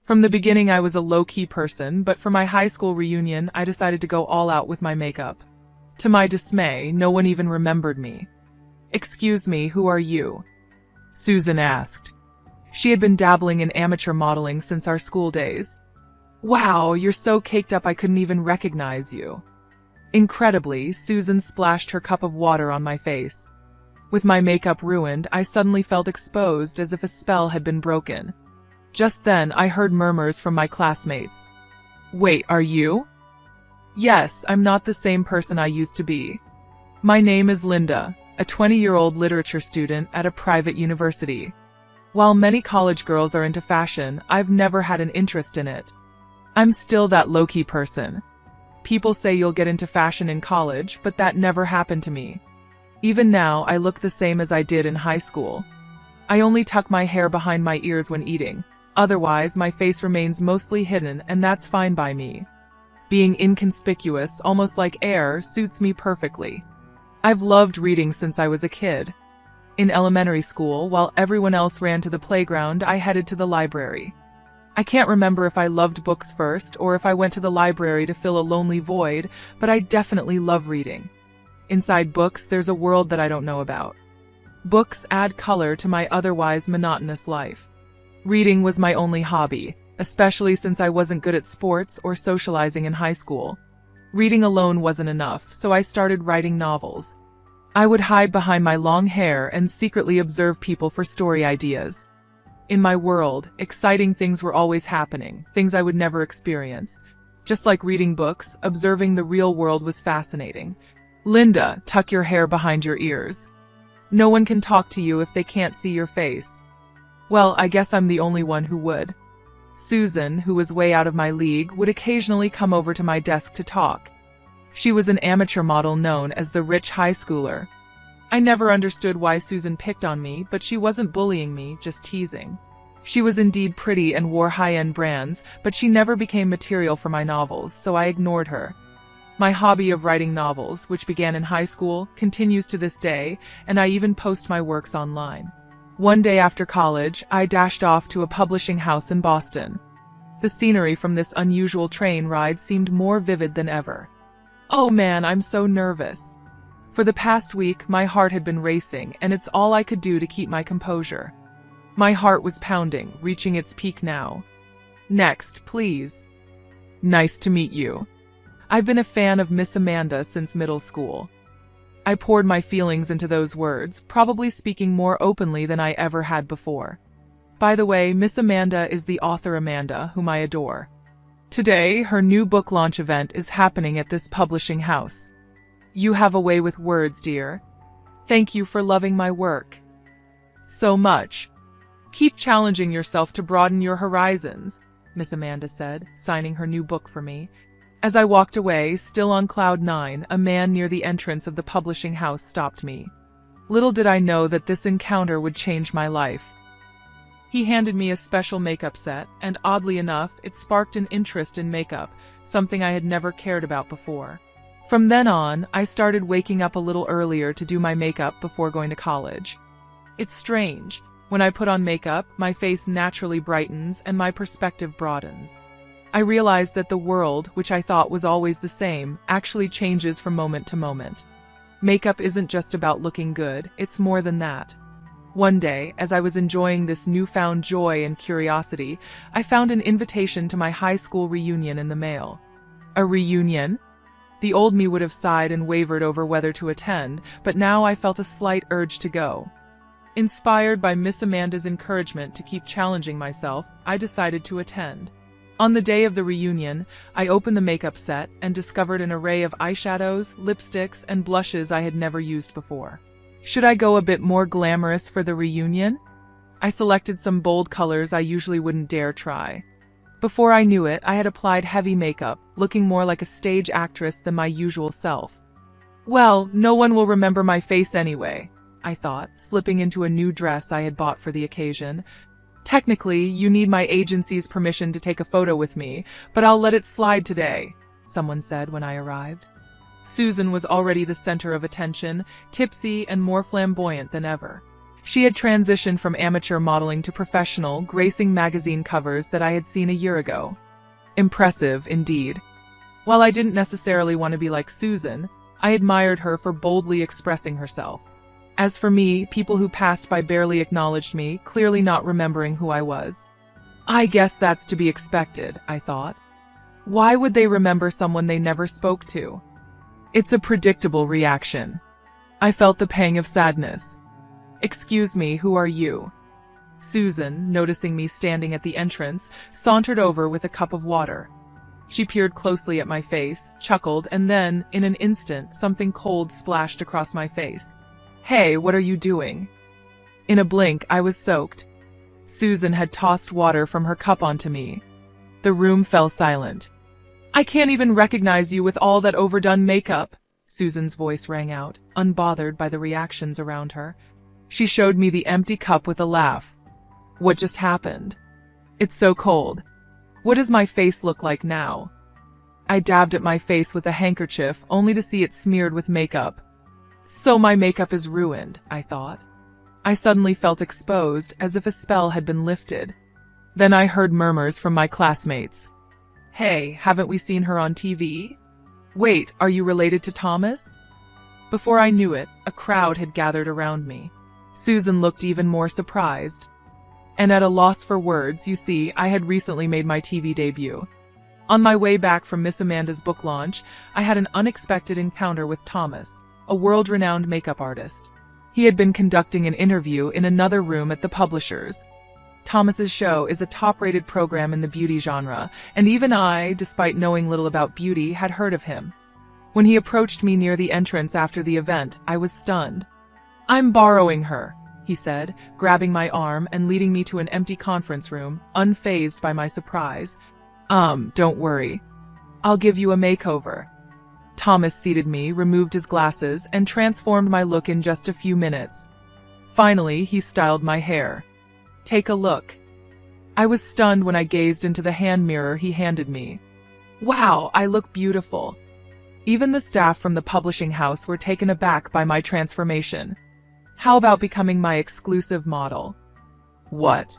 From the beginning, I was a low-key person, but for my high school reunion, I decided to go all out with my makeup. To my dismay, no one even remembered me. "Excuse me, who are you?" Susan asked. She had been dabbling in amateur modeling since our school days. "Wow, you're so caked up I couldn't even recognize you." Incredibly, Susan splashed her cup of water on my face. With my makeup ruined, I suddenly felt exposed as if a spell had been broken. Just then, I heard murmurs from my classmates. "Wait, are you?" "Yes, I'm not the same person I used to be. My name is Linda, a 20-year-old literature student at a private university. While many college girls are into fashion, I've never had an interest in it. I'm still that low-key person. People say you'll get into fashion in college, but that never happened to me. Even now, I look the same as I did in high school. I only tuck my hair behind my ears when eating. Otherwise, my face remains mostly hidden, and that's fine by me. Being inconspicuous, almost like air, suits me perfectly. I've loved reading since I was a kid. In elementary school, while everyone else ran to the playground, I headed to the library. I can't remember if I loved books first or if I went to the library to fill a lonely void, but I definitely love reading. Inside books, there's a world that I don't know about. Books add color to my otherwise monotonous life. Reading was my only hobby, especially since I wasn't good at sports or socializing in high school. Reading alone wasn't enough, so I started writing novels. I would hide behind my long hair and secretly observe people for story ideas. In my world, exciting things were always happening, things I would never experience. Just like reading books, observing the real world was fascinating. "Linda, tuck your hair behind your ears. No one can talk to you if they can't see your face." Well, I guess I'm the only one who would. Susan, who was way out of my league, would occasionally come over to my desk to talk. She was an amateur model known as the rich high schooler. I never understood why Susan picked on me, but she wasn't bullying me, just teasing. She was indeed pretty and wore high-end brands, but she never became material for my novels, so I ignored her. My hobby of writing novels, which began in high school, continues to this day, and I even post my works online. One day after college, I dashed off to a publishing house in Boston. The scenery from this unusual train ride seemed more vivid than ever. Oh man, I'm so nervous. For the past week, my heart had been racing, and it's all I could do to keep my composure. My heart was pounding, reaching its peak now. "Next, please." "Nice to meet you. I've been a fan of Miss Amanda since middle school." I poured my feelings into those words, probably speaking more openly than I ever had before. By the way, Miss Amanda is the author Amanda, whom I adore. Today, her new book launch event is happening at this publishing house. "You have a way with words, dear. Thank you for loving my work so much. Keep challenging yourself to broaden your horizons," Miss Amanda said, signing her new book for me. As I walked away, still on cloud nine, a man near the entrance of the publishing house stopped me. Little did I know that this encounter would change my life. He handed me a special makeup set, and oddly enough, it sparked an interest in makeup, something I had never cared about before. From then on, I started waking up a little earlier to do my makeup before going to college. It's strange. When I put on makeup, my face naturally brightens and my perspective broadens. I realized that the world, which I thought was always the same, actually changes from moment to moment. Makeup isn't just about looking good, it's more than that. One day, as I was enjoying this newfound joy and curiosity, I found an invitation to my high school reunion in the mail. A reunion? The old me would have sighed and wavered over whether to attend, but now I felt a slight urge to go. Inspired by Miss Amanda's encouragement to keep challenging myself, I decided to attend. On the day of the reunion, I opened the makeup set and discovered an array of eyeshadows, lipsticks, and blushes I had never used before. Should I go a bit more glamorous for the reunion? I selected some bold colors I usually wouldn't dare try. Before I knew it, I had applied heavy makeup, looking more like a stage actress than my usual self. Well, no one will remember my face anyway, I thought, slipping into a new dress I had bought for the occasion. Technically, you need my agency's permission to take a photo with me, but I'll let it slide today, someone said when I arrived. Susan was already the center of attention, tipsy and more flamboyant than ever. She had transitioned from amateur modeling to professional, gracing magazine covers that I had seen a year ago. Impressive, indeed. While I didn't necessarily want to be like Susan, I admired her for boldly expressing herself. As for me, people who passed by barely acknowledged me, clearly not remembering who I was. I guess that's to be expected, I thought. Why would they remember someone they never spoke to? It's a predictable reaction. I felt the pang of sadness. Excuse me, who are you? Susan, noticing me standing at the entrance, sauntered over with a cup of water. She peered closely at my face, chuckled, and then, in an instant, something cold splashed across my face. Hey, what are you doing? In a blink, I was soaked. Susan had tossed water from her cup onto me. The room fell silent. I can't even recognize you with all that overdone makeup, Susan's voice rang out, unbothered by the reactions around her. She showed me the empty cup with a laugh. What just happened? It's so cold. What does my face look like now? I dabbed at my face with a handkerchief, only to see it smeared with makeup. So my makeup is ruined, I thought. I suddenly felt exposed, as if a spell had been lifted. Then I heard murmurs from my classmates. Hey, haven't we seen her on TV? Wait, are you related to Thomas? Before I knew it, a crowd had gathered around me. Susan looked even more surprised. And at a loss for words, you see, I had recently made my TV debut. On my way back from Miss Amanda's book launch, I had an unexpected encounter with Thomas, a world-renowned makeup artist. He had been conducting an interview in another room at the publishers. Thomas's show is a top-rated program in the beauty genre, and even I, despite knowing little about beauty, had heard of him. When he approached me near the entrance after the event, I was stunned. I'm borrowing her, he said, grabbing my arm and leading me to an empty conference room, unfazed by my surprise. Don't worry. I'll give you a makeover. Thomas seated me, removed his glasses, and transformed my look in just a few minutes. Finally, he styled my hair. Take a look. I was stunned when I gazed into the hand mirror he handed me. Wow, I look beautiful. Even the staff from the publishing house were taken aback by my transformation. How about becoming my exclusive model? What?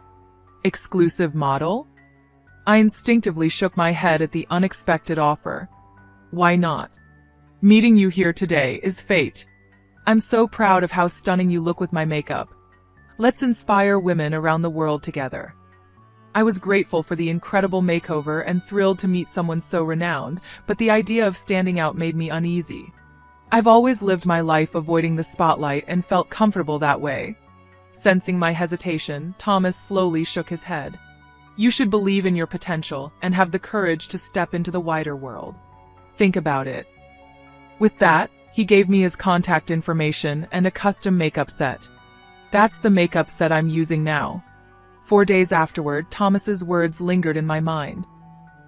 Exclusive model? I instinctively shook my head at the unexpected offer. Why not? Meeting you here today is fate. I'm so proud of how stunning you look with my makeup. Let's inspire women around the world together. I was grateful for the incredible makeover and thrilled to meet someone so renowned, but the idea of standing out made me uneasy. I've always lived my life avoiding the spotlight and felt comfortable that way. Sensing my hesitation, Thomas slowly shook his head. You should believe in your potential and have the courage to step into the wider world. Think about it. With that, he gave me his contact information and a custom makeup set. That's the makeup set I'm using now. 4 days afterward, Thomas's words lingered in my mind.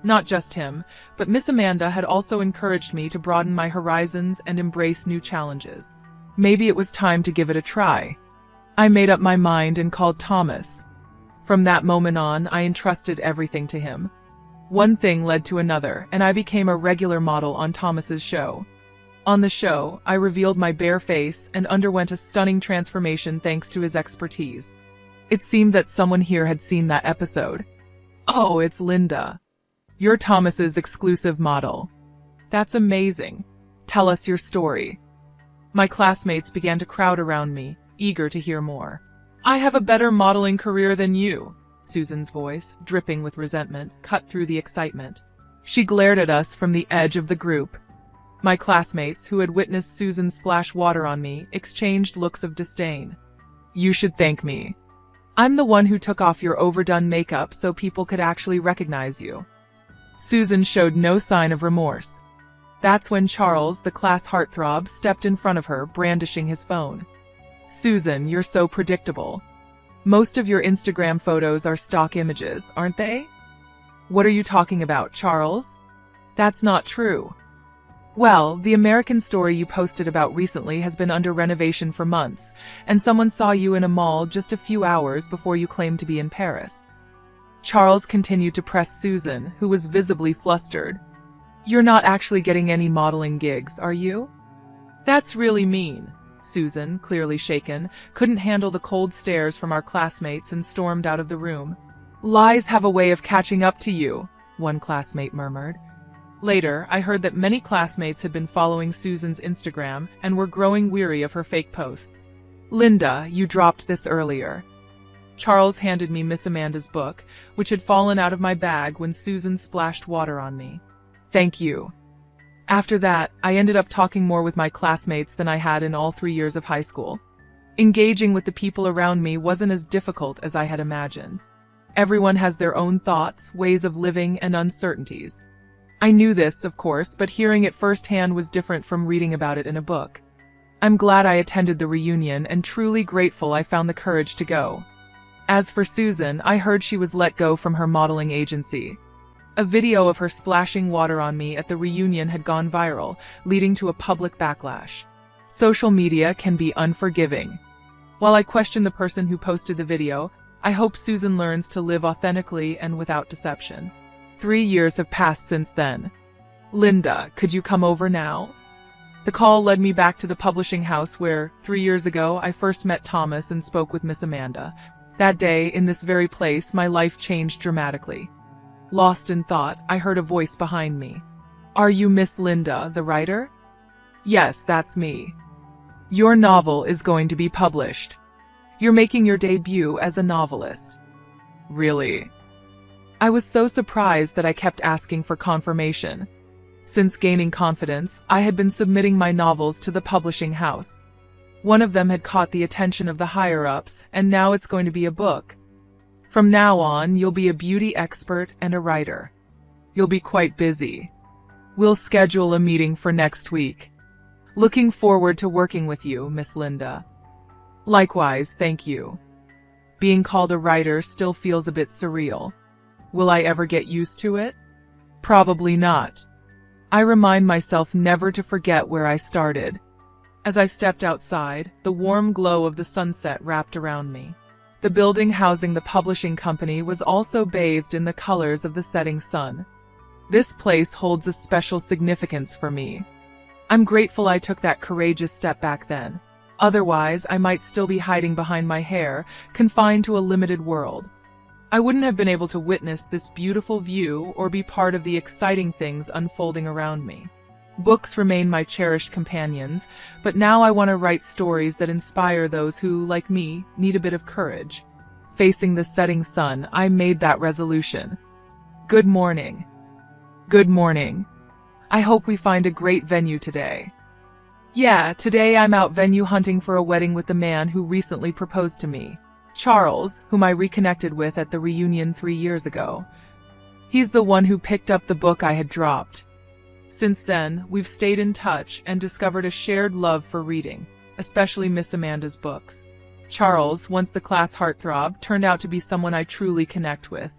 Not just him, but Miss Amanda had also encouraged me to broaden my horizons and embrace new challenges. Maybe it was time to give it a try. I made up my mind and called Thomas. From that moment on, I entrusted everything to him. One thing led to another, and I became a regular model on Thomas's show. On the show, I revealed my bare face and underwent a stunning transformation thanks to his expertise. It seemed that someone here had seen that episode. Oh, it's Linda. You're Thomas's exclusive model. That's amazing. Tell us your story. My classmates began to crowd around me, eager to hear more. I have a better modeling career than you, Susan's voice, dripping with resentment, cut through the excitement. She glared at us from the edge of the group. My classmates, who had witnessed Susan splash water on me, exchanged looks of disdain. You should thank me. I'm the one who took off your overdone makeup so people could actually recognize you. Susan showed no sign of remorse. That's when Charles, the class heartthrob, stepped in front of her, brandishing his phone. Susan, you're so predictable. Most of your Instagram photos are stock images, aren't they? What are you talking about, Charles? That's not true. Well, the American story you posted about recently has been under renovation for months, and someone saw you in a mall just a few hours before you claimed to be in Paris. Charles continued to press Susan, who was visibly flustered. You're not actually getting any modeling gigs, are you? That's really mean, Susan, clearly shaken, couldn't handle the cold stares from our classmates and stormed out of the room. "Lies have a way of catching up to you," one classmate murmured. Later, I heard that many classmates had been following Susan's Instagram and were growing weary of her fake posts. "Linda, you dropped this earlier." Charles handed me Miss Amanda's book, which had fallen out of my bag when Susan splashed water on me. "Thank you." After that, I ended up talking more with my classmates than I had in all 3 years of high school. Engaging with the people around me wasn't as difficult as I had imagined. Everyone has their own thoughts, ways of living, and uncertainties. I knew this, of course, but hearing it firsthand was different from reading about it in a book. I'm glad I attended the reunion and truly grateful I found the courage to go. As for Susan, I heard she was let go from her modeling agency. A video of her splashing water on me at the reunion had gone viral, leading to a public backlash. Social media can be unforgiving. While I question the person who posted the video, I hope Susan learns to live authentically and without deception. 3 years have passed since then. "Linda, could you come over now?" The call led me back to the publishing house where, 3 years ago, I first met Thomas and spoke with Miss Amanda. That day, in this very place, my life changed dramatically. Lost in thought, I heard a voice behind me. "Are you Miss Linda, the writer?" "Yes, that's me." "Your novel is going to be published. You're making your debut as a novelist." "Really?" I was so surprised that I kept asking for confirmation. Since gaining confidence, I had been submitting my novels to the publishing house. One of them had caught the attention of the higher-ups, and now it's going to be a book. "From now on, you'll be a beauty expert and a writer. You'll be quite busy. We'll schedule a meeting for next week. Looking forward to working with you, Miss Linda." "Likewise, thank you." Being called a writer still feels a bit surreal. Will I ever get used to it? Probably not. I remind myself never to forget where I started. As I stepped outside, the warm glow of the sunset wrapped around me. The building housing the publishing company was also bathed in the colors of the setting sun. This place holds a special significance for me. I'm grateful I took that courageous step back then. Otherwise, I might still be hiding behind my hair, confined to a limited world. I wouldn't have been able to witness this beautiful view or be part of the exciting things unfolding around me. Books remain my cherished companions, but now I want to write stories that inspire those who, like me, need a bit of courage. Facing the setting sun, I made that resolution. Good morning. Good morning. I hope we find a great venue today. Yeah, today I'm out venue hunting for a wedding with the man who recently proposed to me. Charles, whom I reconnected with at the reunion 3 years ago. He's the one who picked up the book I had dropped. Since then, we've stayed in touch and discovered a shared love for reading, especially Miss Amanda's books. Charles, once the class heartthrob, turned out to be someone I truly connect with.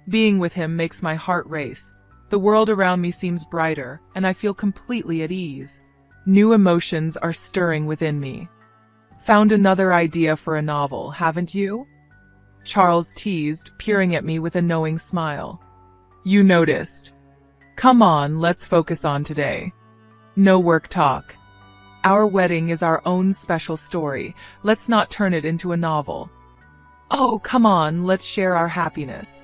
Being with him makes my heart race. The world around me seems brighter, and I feel completely at ease. New emotions are stirring within me. Found another idea for a novel, haven't you? Charles teased, peering at me with a knowing smile. You noticed. Come on, let's focus on today. No work talk. Our wedding is our own special story. Let's not turn it into a novel. Oh, come on, let's share our happiness.